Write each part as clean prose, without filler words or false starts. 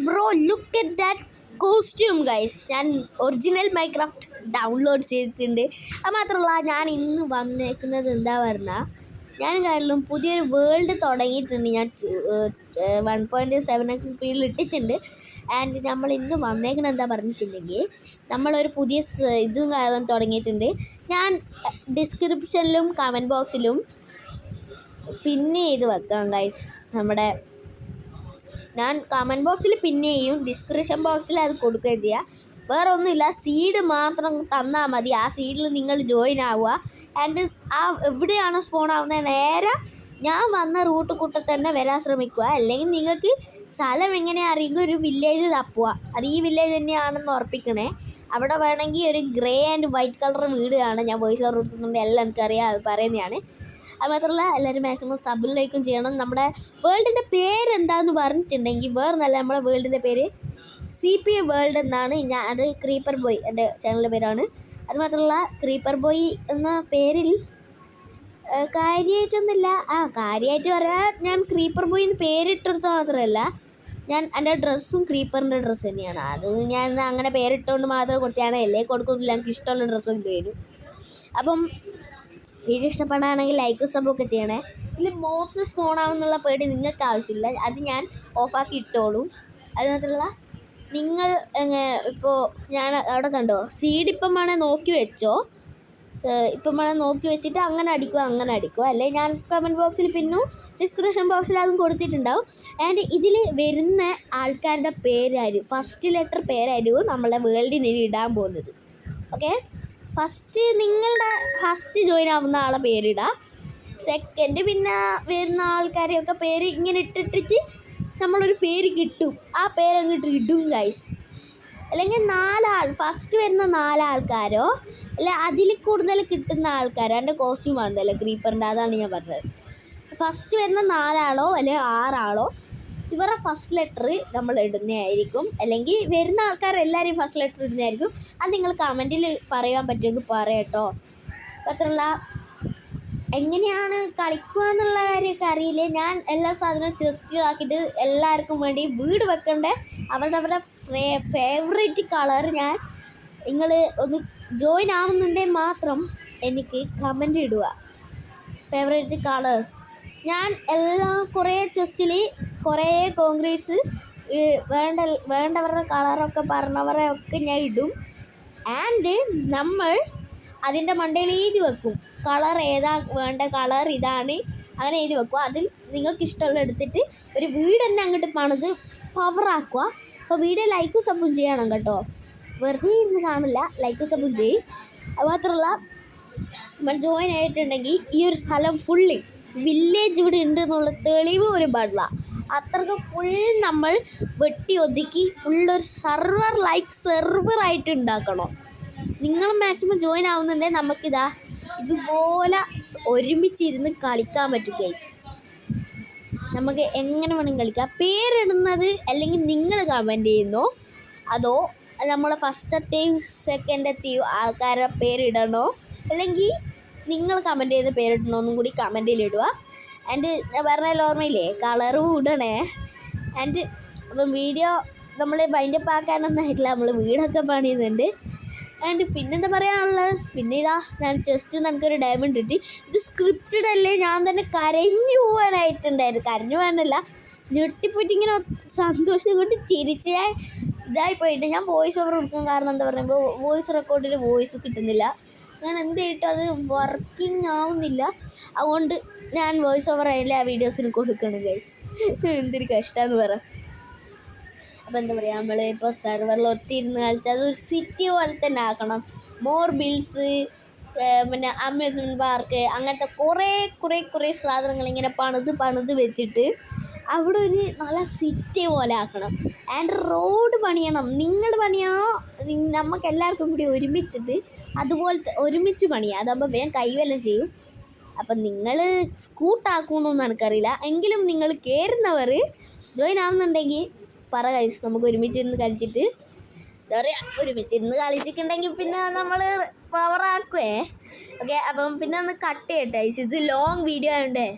Bro look at that costume guys. ഞാൻ original Minecraft download ചെയ്തിട്ടുണ്ട്. അത് മാത്രമല്ല ഞാൻ ഇന്ന് വന്നേക്കുന്നത് എന്താ പറഞ്ഞാൽ ഞാൻ കാരണം പുതിയൊരു വേൾഡ് തുടങ്ങിയിട്ടുണ്ട്. ഞാൻ 1.7x സ്പീഡിൽ ഇട്ടിട്ടുണ്ട്. ആൻഡ് നമ്മൾ ഇന്ന് വന്നേക്കുന്നത് എന്താ പറഞ്ഞിട്ടുണ്ടെങ്കിൽ നമ്മളൊരു പുതിയ ഇതും കാരണം തുടങ്ങിയിട്ടുണ്ട്. ഞാൻ ഡിസ്ക്രിപ്ഷനിലും കമൻറ്റ് ബോക്സിലും പിന്നെ ചെയ്ത് വെക്കാം ഗൈസ്. ഞാൻ കമൻറ്റ് ബോക്സിൽ പിന്നെ ചെയ്യും, ഡിസ്ക്രിപ്ഷൻ ബോക്സിൽ അത് കൊടുക്കുകയും ചെയ്യുക. വേറെ ഒന്നുമില്ല, സീഡ് മാത്രം തന്നാൽ മതി. ആ സീഡിൽ നിങ്ങൾ ജോയിൻ ആവുക. ആൻഡ് ആ എവിടെയാണോ സ്പോൺ ആവുന്നത് നേരെ ഞാൻ വന്ന റൂട്ട് കൂട്ടം തന്നെ വരാൻ ശ്രമിക്കുക. അല്ലെങ്കിൽ നിങ്ങൾക്ക് സ്ഥലം എങ്ങനെ അറിയുക, ഒരു വില്ലേജ് തപ്പുക. അത് ഈ വില്ലേജ് തന്നെയാണെന്ന് ഉറപ്പിക്കണേ. അവിടെ വേണമെങ്കിൽ ഒരു ഗ്രേ ആൻഡ് വൈറ്റ് കളർ വീട് കാണാം. ഞാൻ വോയിസ് ഓവർ കൊടുക്കുന്നുണ്ട്, എല്ലാം എനിക്കറിയാം, അത് പറയുന്നതാണ്. അത് മാത്രമല്ല എല്ലാവരും മാക്സിമം സബിലേക്കും ചെയ്യണം. നമ്മുടെ വേൾഡിൻ്റെ പേരെന്താണെന്ന് പറഞ്ഞിട്ടുണ്ടെങ്കിൽ വേറെ നല്ല നമ്മുടെ വേൾഡിൻ്റെ പേര് CP വേൾഡ് എന്നാണ്. അത് ക്രീപ്പർ ബോയ് എൻ്റെ ചാനലിൻ്റെ പേരാണ്. അത് മാത്രമല്ല ക്രീപ്പർ ബോയ് എന്ന പേരിൽ കാര്യമായിട്ടൊന്നുമില്ല. കാര്യമായിട്ട് പറയാൻ ഞാൻ ക്രീപ്പർ ബോയ് എന്ന് പേരിട്ടെടുത്ത മാത്രമല്ല, ഞാൻ എൻ്റെ ഡ്രസ്സും ക്രീപ്പറിൻ്റെ ഡ്രസ്സ് തന്നെയാണ്. അത് ഞാൻ അങ്ങനെ പേരിട്ടുകൊണ്ട് മാത്രം കൊടുത്തതാണ്. എല്ലേ കൊടുക്കുന്നില്ല, എനിക്ക് ഇഷ്ടമുള്ള ഡ്രസ്സൊക്കെ തരും. അപ്പം വീഡിയോ ഇഷ്ടപ്പെടുകയാണെങ്കിൽ ലൈക്ക് സബൊക്കെ ചെയ്യണേ. ഇതിൽ മോബ്സ് സ്പോൺ ആവുന്നുള്ള പേടി നിങ്ങൾക്ക് ആവശ്യമില്ല, അത് ഞാൻ ഓഫാക്കി ഇട്ടോളും. അത് മാത്രമല്ല നിങ്ങൾ ഇപ്പോൾ ഞാൻ അവിടെ കണ്ടോ സീഡ് ഇപ്പം വേണേൽ നോക്കി വെച്ചോ. ഇപ്പം വേണേൽ നോക്കി വെച്ചിട്ട് അങ്ങനെ അടിക്കുക. അല്ലെങ്കിൽ ഞാൻ കമൻറ്റ് ബോക്സിൽ പിന്നും ഡിസ്ക്രിപ്ഷൻ ബോക്സിൽ അതും കൊടുത്തിട്ടുണ്ടാവും. ആൻഡ് ഇതിൽ വരുന്ന ആൾക്കാരുടെ പേരായിരിക്കും, ഫസ്റ്റ് ലെറ്റർ പേരായിരിക്കും നമ്മളെ വേൾഡിന് ഇടാൻ പോകുന്നത്. ഓക്കെ, നിങ്ങളുടെ ഫസ്റ്റ് ജോയിൻ ആവുന്ന ആളെ പേരിടുക. സെക്കൻഡ് പിന്നെ വരുന്ന ആൾക്കാരെയൊക്കെ പേര് ഇങ്ങനെ ഇട്ടിട്ട് നമ്മളൊരു പേര് കിട്ടും. ആ പേരങ്ങിട്ട് ഇടും ഗൈസ്. അല്ലെങ്കിൽ ഫസ്റ്റ് വരുന്ന 4 ആൾക്കാരോ അല്ലെ അതിൽ കൂടുതൽ കിട്ടുന്ന ആൾക്കാരോ, എൻ്റെ കോസ്റ്റ്യൂമാണല്ലോ ക്രീപ്പറിൻ്റെ, അതാണ് ഞാൻ പറഞ്ഞത്. ഫസ്റ്റ് വരുന്ന 4 ആളോ അല്ലെങ്കിൽ 6 ആളോ ഇവരുടെ ഫസ്റ്റ് ലെറ്റർ നമ്മൾ ഇടുന്നതായിരിക്കും. അല്ലെങ്കിൽ വരുന്ന ആൾക്കാരെല്ലാവരെയും ഫസ്റ്റ് ലെറ്റർ ഇടുന്നതായിരിക്കും. അത് നിങ്ങൾ കമൻറ്റിൽ പറയാൻ പറ്റുമെങ്കിൽ പറയട്ടോ. മാത്രമല്ല എങ്ങനെയാണ് കളിക്കുക എന്നുള്ള കാര്യമൊക്കെ അറിയില്ലേ. ഞാൻ എല്ലാ സാധനവും ചെസ്റ്റിലാക്കിയിട്ട് എല്ലാവർക്കും വേണ്ടി വീട് വെക്കേണ്ട അവരുടെ ഫേവറേറ്റ് കളർ നിങ്ങൾ ഒന്ന് ജോയിൻ ആവുന്നുണ്ടെങ്കിൽ മാത്രം എനിക്ക് കമൻ്റ് ഇടുക, ഫേവറേറ്റ് കളേഴ്സ്. ഞാൻ കുറേ ചെസ്റ്റിൽ കുറേ കോൺക്രീറ്റ്സ് വേണ്ടവരുടെ കളറൊക്കെ പറഞ്ഞവരെ ഒക്കെ ഞാൻ ഇടും. ആൻഡ് നമ്മൾ അതിൻ്റെ മണ്ടയിൽ എഴുതി വെക്കും, കളർ ഏതാ വേണ്ട, കളർ ഇതാണ്, അങ്ങനെ എഴുതി വെക്കുക. അതിൽ നിങ്ങൾക്ക് ഇഷ്ടമുള്ള എടുത്തിട്ട് ഒരു വീട് തന്നെ അങ്ങോട്ട് പണിത് പവറാക്കുക. അപ്പോൾ വീഡിയോ ലൈക്കും സബും ചെയ്യണം കേട്ടോ, വെറുതെ ഇരുന്ന് കാണില്ല, ലൈക്കും സബും ചെയ്യും. അത് മാത്രമല്ല നമ്മൾ ജോയിൻ ആയിട്ടുണ്ടെങ്കിൽ ഈ ഒരു സ്ഥലം ഫുള്ളി വില്ലേജ് ഇവിടെ ഉണ്ട് എന്നുള്ള തെളിവ് ഒരു പാടില്ല. അത്രയ്ക്ക് ഫുൾ നമ്മൾ വെട്ടി ഒതുക്കി ഫുള്ളൊരു സെർവറായിട്ട് ഉണ്ടാക്കണം. നിങ്ങൾ മാക്സിമം ജോയിൻ ആവുന്നുണ്ടെങ്കിൽ നമുക്കിതാ ഇതുപോലെ ഒരുമിച്ചിരുന്ന് കളിക്കാൻ പറ്റും ഗൈസ്. നമുക്ക് എങ്ങനെ വേണമെങ്കിൽ കളിക്കാം. പേരിടുന്നത് അല്ലെങ്കിൽ നിങ്ങൾ കമൻറ്റ് ചെയ്യുന്നോ അതോ നമ്മളെ ഫസ്റ്റത്തെയും സെക്കൻഡത്തെയും ആൾക്കാരുടെ പേരിടണോ, അല്ലെങ്കിൽ നിങ്ങൾ കമൻറ്റ് ചെയ്ത് പേരിടണമെന്നും കൂടി കമൻറ്റിലിടുക. ആൻഡ് ഞാൻ പറഞ്ഞ ഓർമ്മയില്ലേ, കളറും ഇടണേ. ആൻഡ് അപ്പം വീഡിയോ നമ്മൾ വൈൻഡപ്പ് ആക്കാനൊന്നും ആയിട്ടില്ല, നമ്മൾ വീടൊക്കെ പണിയുന്നുണ്ട്. ആൻഡ് പിന്നെന്താ പറയാനുള്ളത്, പിന്നെ ഇതാ ഞാൻ ജസ്റ്റ് നമുക്കൊരു ഡയമണ്ട് കിട്ടി. ഇത് സ്ക്രിപ്റ്റഡ് അല്ലേ, ഞാൻ തന്നെ കരഞ്ഞു പോകാനായിട്ടുണ്ടായിരുന്നു. കരഞ്ഞു പോകാനല്ല, ഞെട്ടിപ്പോയിട്ട് ഇങ്ങനെ സന്തോഷം കൊണ്ട് ചിരിച്ച് ഇതായിപ്പോയിട്ട് ഞാൻ വോയിസ് ഓവർ കൊടുക്കാൻ കാരണം എന്താ പറയുമ്പോൾ വോയിസ് റെക്കോർഡിൽ വോയിസ് കിട്ടുന്നില്ല. ഞാൻ എന്ത് ചെയ്തിട്ടും അത് വർക്കിംഗ് ആവുന്നില്ല. അതുകൊണ്ട് ഞാൻ വോയിസ് ഓവർ ആയില്ലേ ആ വീഡിയോസിന് കൊടുക്കണം ഗൈസ്. എന്തൊരു കഷ്ടമെന്ന് പറ. അപ്പോൾ എന്താ പറയുക, നമ്മൾ ഇപ്പോൾ സെർവറിൽ ഒത്തിരുന്ന് കളിച്ചാൽ അതൊരു സിറ്റി പോലെ തന്നെ ആക്കണം. മോർ ബിൽസ്, പിന്നെ അമ്യൂസ്മെൻറ്റ് പാർക്ക്, അങ്ങനത്തെ കുറേ സാധനങ്ങൾ ഇങ്ങനെ പണിത് വെച്ചിട്ട് അവിടെ ഒരു നല്ല സിറ്റി പോലെ ആക്കണം. ആൻഡ് റോഡ് പണിയണം, നിങ്ങൾ പണിയണോ നമുക്ക് എല്ലാവർക്കും കൂടി ഒരുമിച്ചിട്ട് അതുപോലത്തെ ഒരുമിച്ച് പണിയാം. അതാകുമ്പോൾ വേഗം കൈവെല്ലാം ചെയ്യും. അപ്പം നിങ്ങൾ സ്കൂട്ടാക്കുമെന്നൊന്നും എനിക്കറിയില്ല, എങ്കിലും നിങ്ങൾ കയറുന്നവർ ജോയിൻ ആവുന്നുണ്ടെങ്കിൽ പറ ഗൈസ്, നമുക്ക് ഒരുമിച്ചിരുന്ന് കളിച്ചിട്ട് എന്താ പറയുക, ഒരുമിച്ചിരുന്ന് കളിച്ചിട്ടുണ്ടെങ്കിൽ പിന്നെ നമ്മൾ പവറാക്കുവേ. ഓക്കെ, അപ്പം പിന്നെ ഒന്ന് കട്ട് ചെയ്യട്ടെ, ഇത് ലോങ് വീഡിയോ ആയതുകൊണ്ടേ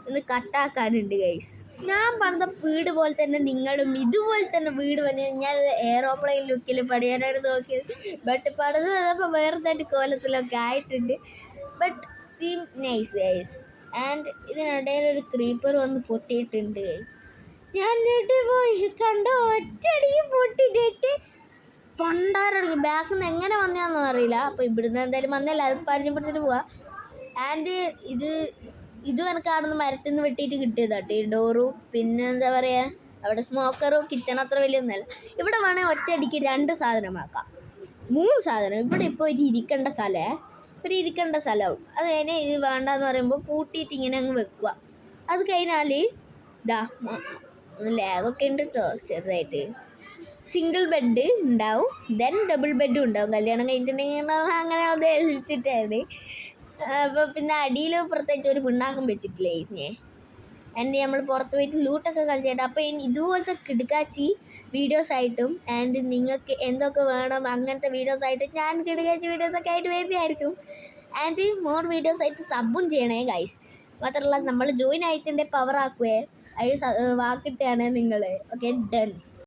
ഒന്ന് കട്ടാക്കാനുണ്ട് ഗൈസ്. ഞാൻ പണിത വീട് പോലെ തന്നെ നിങ്ങളും ഇതുപോലെ തന്നെ വീട് പണി. ഞാൻ എയറോപ്ലെയിൻ ലുക്കിൽ പണിയാനാണ് നോക്കിയത്. ബട്ട് പണിത് വന്നപ്പോൾ വേറെ തന്നെ കോലത്തിലൊക്കെ ആയിട്ടുണ്ട്. But seem nice guys. And ഇതിനിടയിൽ ഒരു ക്രീപ്പർ വന്ന് പൊട്ടിയിട്ടുണ്ട് ഗൈസ്. ഞാൻ പോയി കണ്ടോ, ഒറ്റയടിക്ക് പൊട്ടിയിട്ട് പണ്ടാരടങ്ങി. ബാക്കിൽ നിന്ന് എങ്ങനെ വന്നതാണെന്നും അറിയില്ല. അപ്പോൾ ഇവിടുന്ന് എന്തായാലും വന്നല്ല, അത് പരിചയപ്പെടുത്തിട്ട് പോവാം. ആൻഡ് ഇത് എനിക്ക് അവിടെ നിന്ന് മരത്തിൽ നിന്ന് വെട്ടിയിട്ട് കിട്ടിയതാട്ടോ ഈ ഡോറും. പിന്നെ എന്താ പറയുക, അവിടെ സ്മോക്കറും. കിച്ചൺ അത്ര വലിയൊന്നുമല്ല. ഇവിടെ വേണമെങ്കിൽ ഒറ്റയടിക്ക് 2 സാധനമാക്കാം, 3 സാധനം. ഇവിടെ ഇപ്പോൾ ഒരു ഇരിക്കേണ്ട സ്ഥലമാവും. അത് കഴിഞ്ഞാൽ ഇത് വേണ്ടെന്ന് പറയുമ്പോൾ പൂട്ടിയിട്ട് ഇങ്ങനെ അങ്ങ് വെക്കുക. അത് കഴിഞ്ഞാൽ ഇതാ ലാബൊക്കെ ഉണ്ട് കേട്ടോ ചെറുതായിട്ട്. സിംഗിൾ ബെഡ് ഉണ്ടാവും, ദെൻ ഡബിൾ ബെഡും ഉണ്ടാവും. കല്യാണം കഴിഞ്ഞിട്ടുണ്ടെങ്കിൽ അങ്ങനെ ഉദ്ദേശിച്ചിട്ടായിരുന്നു. അപ്പോൾ പിന്നെ അടിയിൽ പ്രത്യേകിച്ച് ഒരു പിണ്ണാക്കം വെച്ചിട്ടില്ല ഈസിനെ. ആൻഡ് നമ്മൾ പുറത്ത് പോയിട്ട് ലൂട്ടൊക്കെ കളിച്ചിട്ട്. അപ്പോൾ ഇതുപോലത്തെ കിടുക്കാച്ചി വീഡിയോസായിട്ടും ആൻഡ് നിങ്ങൾക്ക് എന്തൊക്കെ വേണം അങ്ങനത്തെ വീഡിയോസായിട്ട് ഞാൻ കിടുക്കാച്ചി വീഡിയോസൊക്കെ ആയിട്ട് വരുന്നതായിരിക്കും. ആൻഡ് മോർ വീഡിയോസായിട്ട് സബും ചെയ്യണേ ഗൈസ്. മാത്രമല്ല നമ്മൾ ജോയിൻ ആയിട്ടിൻ്റെ പവർ ആക്കുവേ, അത് വാക്കിട്ടാണ് നിങ്ങൾ. Okay, done.